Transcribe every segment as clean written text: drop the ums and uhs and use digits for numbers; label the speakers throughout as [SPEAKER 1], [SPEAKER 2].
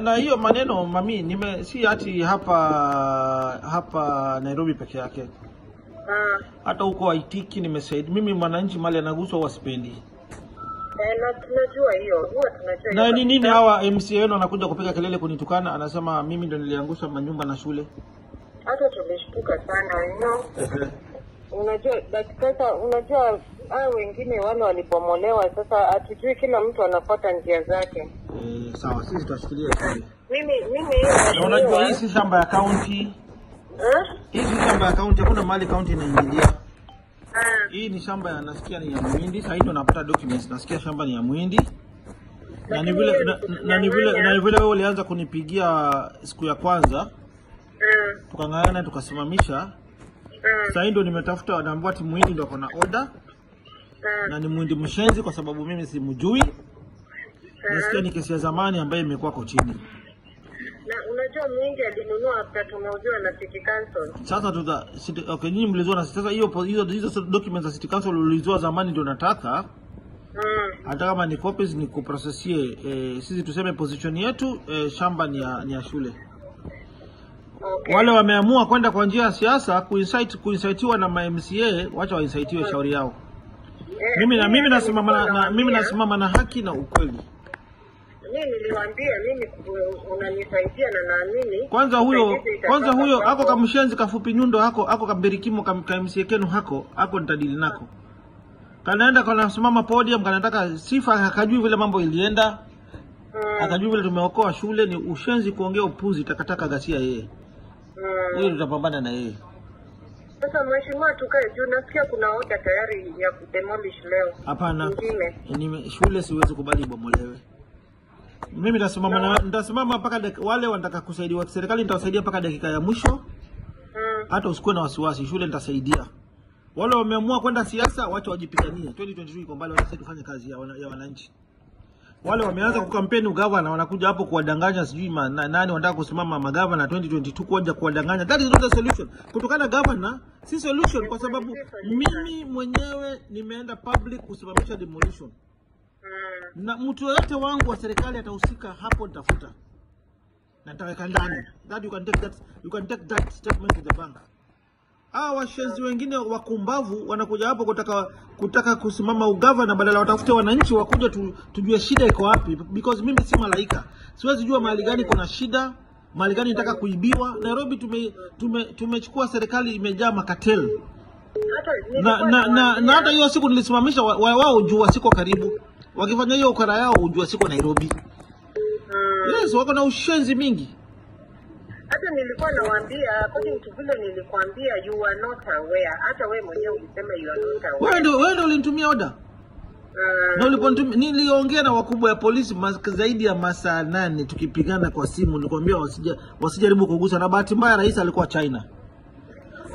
[SPEAKER 1] Na hiyo maneno mami si ati hapa Nairobi peke yake. Hata huko Haitiki nimesaidia. Mimi mwananchi mali anaguswa wasipendi.
[SPEAKER 2] Na tunajua hiyo. Huwa tunajua.
[SPEAKER 1] Na nini hawa MCA wenu wanakuja kupiga kelele kunitukana, anasema mimi ndo niliangusha manyumba na shule.
[SPEAKER 2] Hata tumeshtuka sana, unajua dakika unajua hao wengine wale walipomolewa, sasa hatujui, kila mtu anafuata njia zake.
[SPEAKER 1] Sawa, sisi tutashikilia hivi.
[SPEAKER 2] Mimi
[SPEAKER 1] unajua hii si shamba ya county. Hii si shamba ya county, hakuna mali county inaingilia. Hii ni shamba ya nasikia ni ya Muhindi. Sasa hiyo napata documents, nasikia shamba ni ya Muhindi. Na ni vile wewe ulianza kunipigia siku ya kwanza. Tukang'ang'ana tukasimamisha. Sasa ndio nimetafuta, naambiwa ati Muhindi ndio kuna order. Na ni Muhindi mshenzi kwa sababu mimi simjui. Nasikia ni kesi ya zamani ambayo imekuwa kotini.
[SPEAKER 2] Na unajua Muhindi alinunua after tumeuziwa na City Council.
[SPEAKER 1] Sasa okay, nyinyi mlizoa na sasa hizo documents za City Council ulizoa zamani ndio nataka. Hata kama ni copies ni kuprocessie sisi tuseme position yetu, shamba ni ya shule. Okay. Wale wameamua kwenda kwa njia ya siasa kuinsaitiwa na MCA, wacha wainsaitiwe shauri yao. Mimi nasimama na haki na ukweli.
[SPEAKER 2] Mimi niliwaambia mimi unanisaidia na naamini.
[SPEAKER 1] Kwanza huyo hako kamshenzi kafupi nyundo hako kambirikimo MCA kenu hako nitadili nako. Kanaenda kanasimama podium kanataka sifa, akajui vile mambo ilienda. Akajui vile tumeokoa shule, ni ushenzi kuongea upuzi, takataka gasia yeye. Hiyo tutapambana na yeye.
[SPEAKER 2] Sasa mheshimiwa, tukae juu, nasikia kuna order tayari ya kudemolish leo.
[SPEAKER 1] Hapana. Shule siwezi kubali bomolewe. Mimi nitasimama mpaka wale wanataka kusaidiwa serikali, nitawasaidia mpaka dakika ya mwisho. Hata usikuwe na wasiwasi, shule nitasaidia. Wale wameamua kwenda siasa, wacha wajipiganie. 2022 iko mbali, wanasema tufanye kazi ya wananchi. Wale wameanza kukampeni ugavana, wanakuja hapo kuwadanganya sijui nani wanataka kusimama magavana 2022 kuja kuwadanganya. That is not the solution. Kutokana governor si solution, kwa sababu mimi mwenyewe nimeenda public kusimamisha demolition. Na mtu yote wangu wa serikali atahusika hapo, nitafuta. Na nitaweka ndani. That you can take that statement to the bank. Washenzi wengine wakumbavu wanakuja hapo kutaka kusimama ugavana, badala watafute wananchi wakuja tujue shida iko wapi, because mimi si malaika. Siwezi jua mahali gani kuna shida, mahali gani nataka kuibiwa. Nairobi tumechukua serikali imejaa makatel. Na hata hiyo siku nilisimamisha wao ujua siko karibu. Wakifanya hiyo ukara yao ujua siko Nairobi. Yes, wako na ushenzi mingi.
[SPEAKER 2] Hata nilikuwa nawaambia, according to vile nilikwambia, you are not aware. Hata wewe mwenyewe ulisema you are not aware.
[SPEAKER 1] Wewe ndio ulinitumia order. Na uliponitumia niliongea na wakubwa ya polisi zaidi ya masaa 8 tukipigana kwa simu, nilikwambia wasijaribu kugusa, na bahati mbaya rais alikuwa China.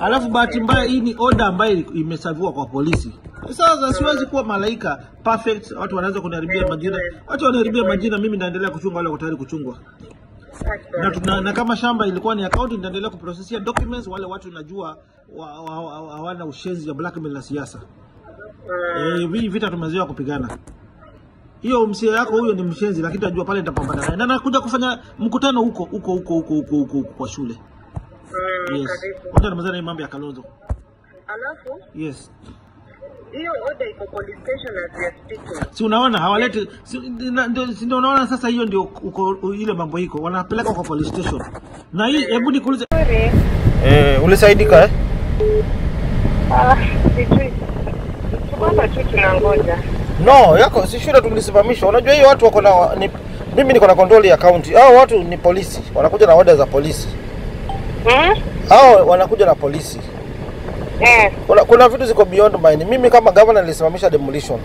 [SPEAKER 1] Alafu bahati mbaya hii ni order ambayo imesaviwa kwa polisi. Sasa siwezi kuwa malaika perfect, watu wanaanza kuniharibia majina. Watu wanaharibia majina, mimi naendelea kuchunga wale tayari kuchungwa. Na kama shamba ilikuwa ni account, nitaendelea kuprocessia documents. Wale watu najua hawana ushenzi ya blackmail na siasa. Hii vita tumezoea kupigana. Hiyo MCA yako huyo ni mshenzi, lakini najua pale nitapambana naye. Na nakuja kufanya mkutano huko kwa shule. Yes. Wacha nimezana hii mambo ya Kalonzo.
[SPEAKER 2] Alafu?
[SPEAKER 1] Yes.
[SPEAKER 2] Hiyo order iko police station as we are speaking.
[SPEAKER 1] Si unaona hawaleti, ndio unaona sasa hiyo ndio ile mambo iko. Wanapeleka kwa police station. Na hii hebu nikuulize. Ulisaidika
[SPEAKER 2] Sijui. Tukwamba tu tunangoja.
[SPEAKER 1] No, yako si shule tulisimamisha. Unajua hiyo watu wako na mimi niko na control ya county. Hao watu ni polisi. Wanakuja na order za polisi. Hao wanakuja na polisi. Kuna vitu ziko beyond mine. Mimi kama governor nilisimamisha demolition.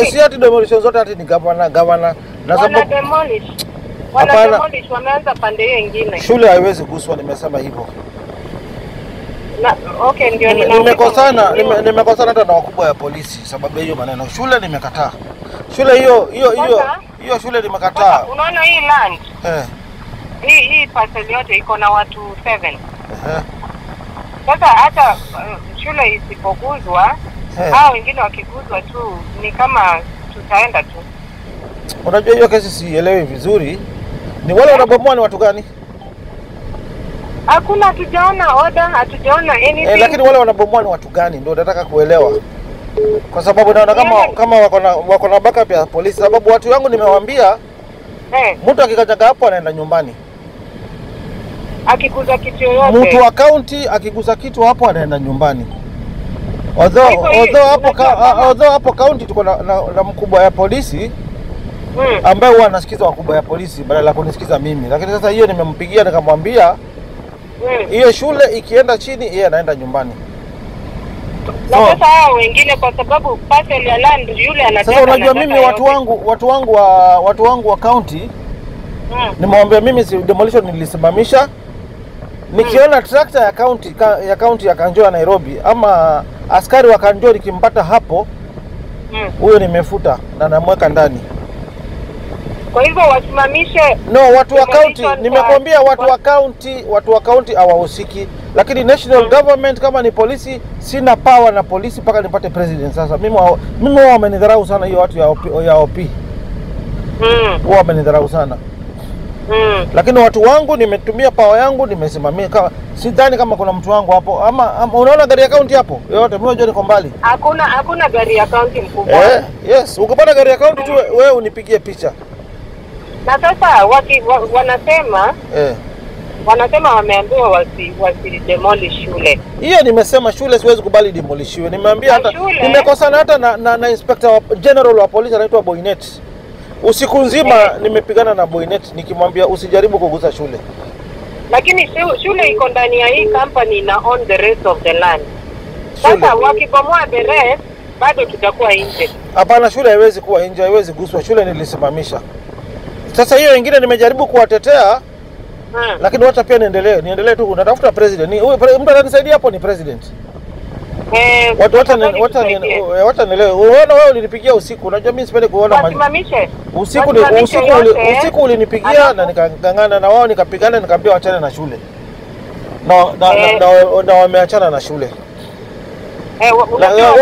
[SPEAKER 1] Si ati demolition zote ati ni governor. Na sababu
[SPEAKER 2] demolish. Demolish wameanza pande hiyo nyingine.
[SPEAKER 1] Shule haiwezi kuswa, nimesema hivyo.
[SPEAKER 2] Okay, ndio
[SPEAKER 1] nimekosana hata na wakubwa ya polisi sababu hiyo maneno. Shule nimekataa. Shule hiyo shule nimekataa.
[SPEAKER 2] Unaona hii land? Hii parcel yote iko na watu 7. Sasa hata shule isipoguzwa, hao wengine wakiguzwa tu ni kama tutaenda tu.
[SPEAKER 1] Unajua hiyo kesi sielewi vizuri. Ni wale wanabomoa ni watu gani?
[SPEAKER 2] Hakuna, hatujaona order, hatujaona anything.
[SPEAKER 1] Lakini wale wanabomoa ni watu gani? Ndio nataka kuelewa. Kwa sababu naona kama wako na backup ya polisi, sababu watu wangu nimewaambia mtu akikanyaga hapo anaenda nyumbani.
[SPEAKER 2] Akiguza kitu yoyote.
[SPEAKER 1] Mtu wa county akiguza kitu hapo anaenda nyumbani. Although hapo county tuko na mkubwa ya polisi ambaye huwa anasikiza wakubwa ya polisi badala ya kunisikiza mimi. Lakini sasa hiyo nimempigia nikamwambia hiyo shule ikienda chini yeye anaenda nyumbani.
[SPEAKER 2] Na sasa hao wengine kwa sababu parcel ya land yule anataka.
[SPEAKER 1] Sasa unajua mimi watu wangu wa county nimemwambia mimi si demolition nilisimamisha. Nikiona tractor ya county ya Kanjo Nairobi ama askari wa Kanjo nikimpata hapo huyo nimefuta na namweka ndani.
[SPEAKER 2] Kwa hivyo wasimamishe.
[SPEAKER 1] No, watu wa county nimekwambia watu wa county hawahusiki. Lakini national government kama ni polisi sina power na polisi mpaka nipate president. Sasa mimi wao wamenidharau sana hiyo watu ya OP. Wao wamenidharau sana. Lakini watu wangu nimetumia power yangu nimesimamia. Sidhani kama kuna mtu wangu hapo ama unaona gari ya county hapo? Yote mimi najua niko mbali.
[SPEAKER 2] Hakuna gari ya county mkubwa.
[SPEAKER 1] Yes, ukipata gari ya county tu wewe unipigie picha.
[SPEAKER 2] Na sasa wanasema wanasema wameambiwa wasi demolish shule.
[SPEAKER 1] Hiyo nimesema shule siwezi kubali demolishiwe. Nimeambia hata nimekosana hata na inspector general wa polisi anaitwa Boynet. Usiku nzima nimepigana na Boynet nikimwambia usijaribu kugusa shule.
[SPEAKER 2] Lakini shule iko ndani ya hii company na on the rest of the land. Sasa wakibomoa the rest bado tutakuwa nje.
[SPEAKER 1] Hapana, shule haiwezi kuwa nje, haiwezi guswa. Shule nilisimamisha. Sasa hiyo nyingine nimejaribu kuwatetea. Lakini wacha pia niendelee tu natafuta president. Mtu atanisaidia hapo ni president. Wacha nielewe. Unaona wewe ulinipigia usiku. Unajua mimi sipendi kuona usiku ulinipigia na nikangangana na wao nikapigana nikamwambia waachane na shule. Na wameachana na shule.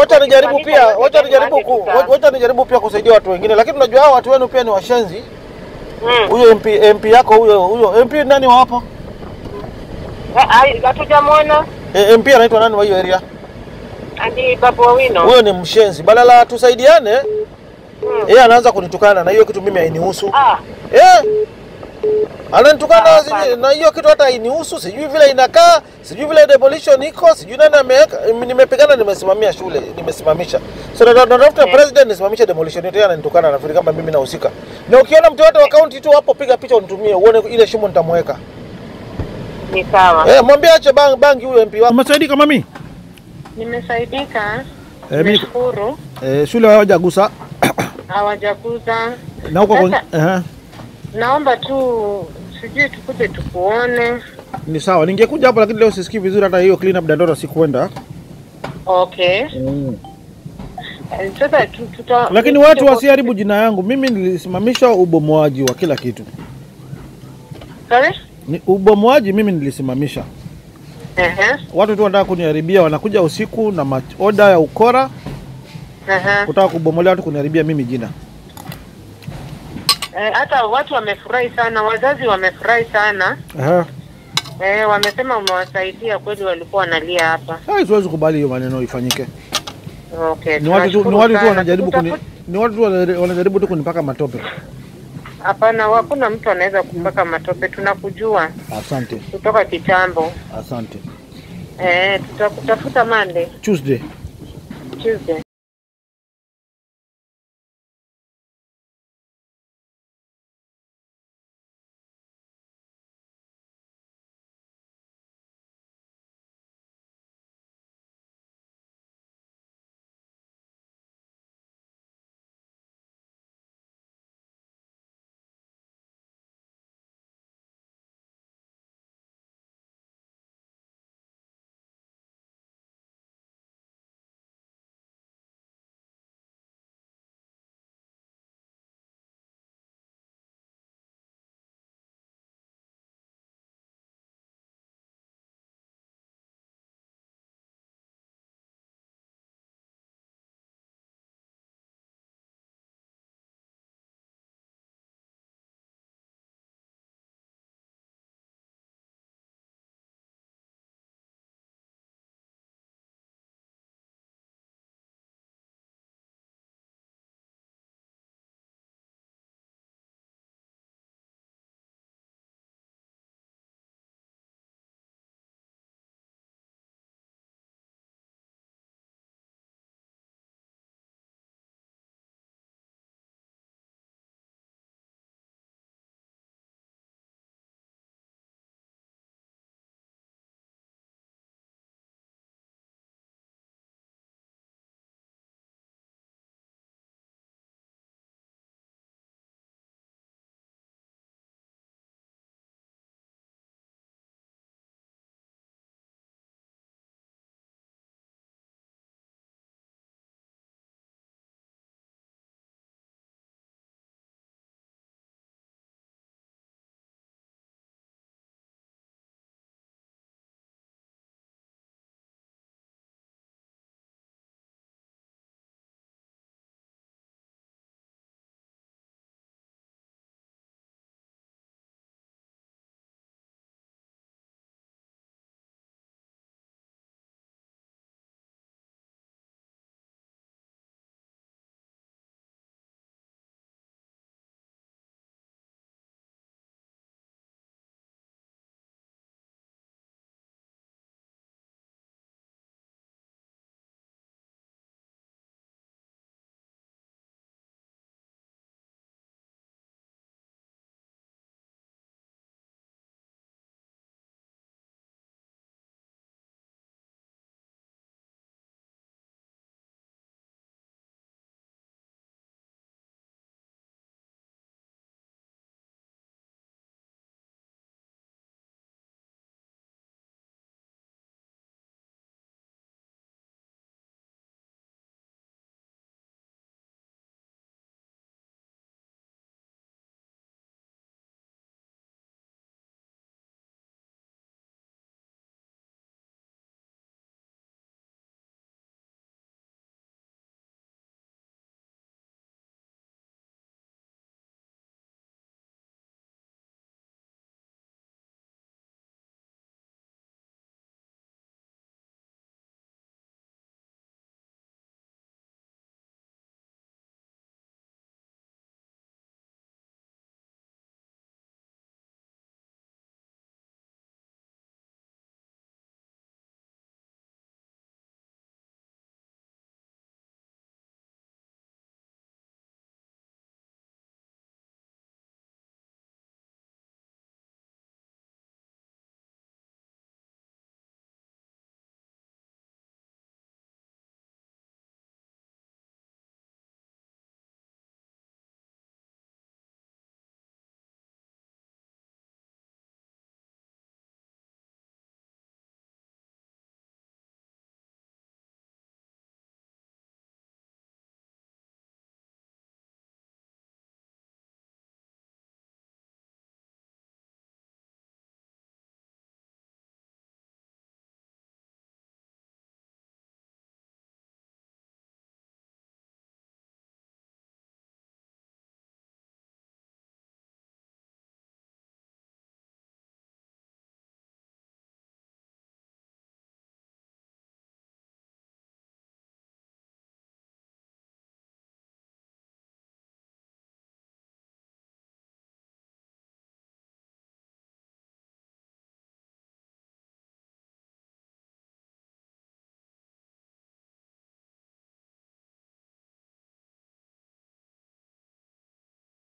[SPEAKER 1] Wacha nijaribu pia kusaidia watu wengine, lakini unajua hao watu wenu pia ni washenzi. Huyo MP yako huyo MP nani wa hapo?
[SPEAKER 2] Hatujamwona.
[SPEAKER 1] MP anaitwa nani wa hiyo area?
[SPEAKER 2] Andi Babu Wino.
[SPEAKER 1] Huyo ni mshenzi. Badala tusaidiane, yeye anaanza kunitukana na hiyo kitu mimi hainihusu. Ananitukana na hiyo kitu hata hainihusu, sijui vile inakaa, sijui vile demolition iko, sijui nani ameweka. Nimepigana nimesimamia shule, nimesimamisha. So natafuta president nisimamisha demolition yote ananitukana nafikiri kama mimi nahusika. Na ukiona mtu wote wa county tu hapo piga picha unitumie uone ile shimo nitamweka.
[SPEAKER 2] Ni sawa.
[SPEAKER 1] Mwambie ache bangi huyo MP wako. Umesaidika mami?
[SPEAKER 2] Nimesaidika. Nashukuru.
[SPEAKER 1] Shule hawajagusa.
[SPEAKER 2] Hawajagusa.
[SPEAKER 1] Na huko
[SPEAKER 2] naomba tu sijui tukuje tukuone.
[SPEAKER 1] Ni sawa. Ningekuja hapo lakini leo sisikii vizuri hata hiyo clean up dandora sikuenda.
[SPEAKER 2] Okay. Sasa
[SPEAKER 1] lakini watu wasiharibu jina yangu. Mimi nilisimamisha ubomoaji wa kila kitu.
[SPEAKER 2] Sorry?
[SPEAKER 1] Ni ubomoaji mimi nilisimamisha. Watu tu wanataka kuniharibia, wanakuja usiku na order ya ukora. Kutaka kubomolea watu kuniharibia mimi jina.
[SPEAKER 2] Hata watu wamefurahi sana, wazazi wamefurahi sana. Wamesema umewasaidia kweli, walikuwa wanalia hapa.
[SPEAKER 1] Siwezi kubali hiyo maneno ifanyike.
[SPEAKER 2] Okay.
[SPEAKER 1] Ni watu tu wanajaribu tu kunipaka matope.
[SPEAKER 2] Hapana, hakuna mtu anaweza kupaka matope, tunakujua.
[SPEAKER 1] Asante.
[SPEAKER 2] Kutoka kitambo.
[SPEAKER 1] Asante.
[SPEAKER 2] Tutakutafuta Monday.
[SPEAKER 1] Tuesday.